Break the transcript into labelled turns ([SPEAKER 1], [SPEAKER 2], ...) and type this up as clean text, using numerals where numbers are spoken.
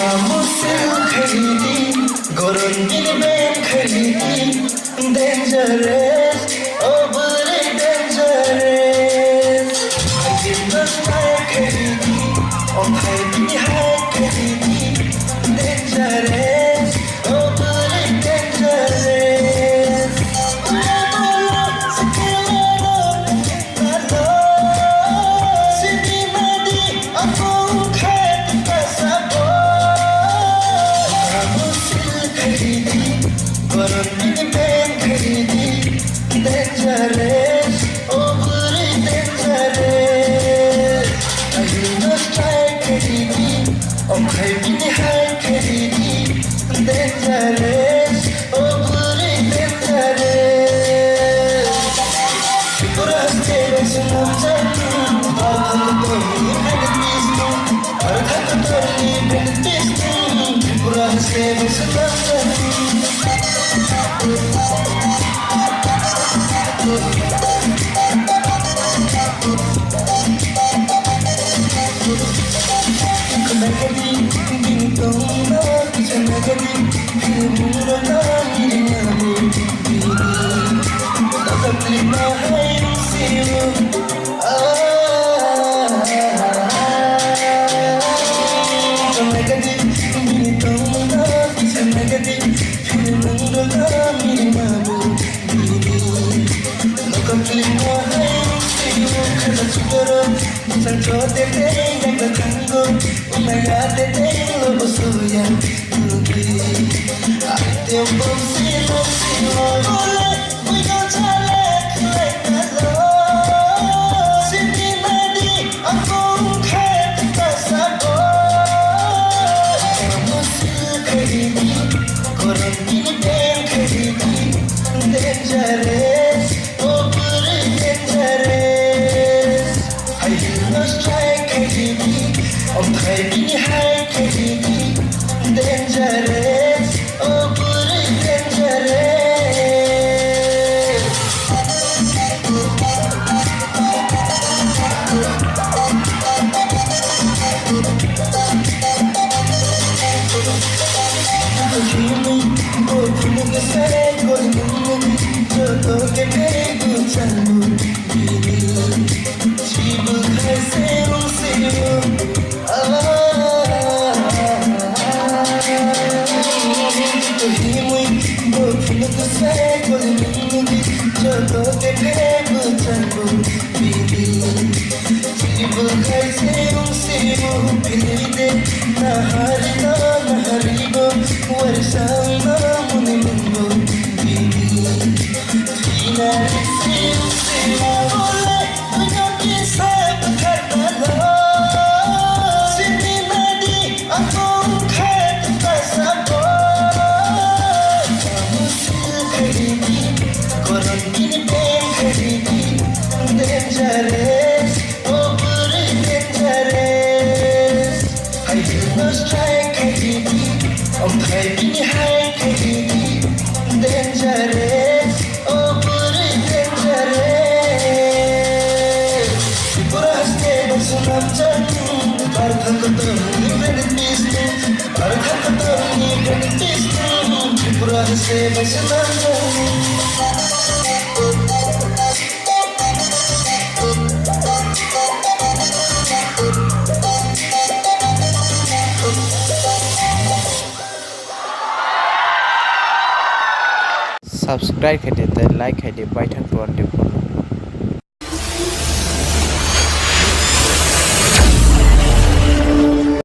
[SPEAKER 1] Muslim khaydi, goron gilben khaydi, dangerous, oh very dangerous. I did not like khaydi, oh khaydi hai khaydi, dangerous, oh very dangerous. Bolo, sikilero, nalo, sidi madi, aku khaydi pasabo. Dangerous, oh very dangerous. I will not try khaydi, oh khaydi hai khaydi, dangerous, oh very dangerous. Pura se sunam janu, arthat to ni bentisnu, arthat to ni bentisnu. Pura se sunam janu. Dangerous, oh very dangerous. I will not strike khaydi, oh khaydi hai khaydi, dangerous, oh very dangerous. Dangerous, oh very dangerous. I will not strike khaydi, oh khaydi hai khaydi, dangerous, oh very dangerous. Pura se sunam janu, arthat to ni bentisnu, arthat to ni bentisnu. Pura se sunam janu.
[SPEAKER 2] Subscribe khai de like khai de bai thang to an de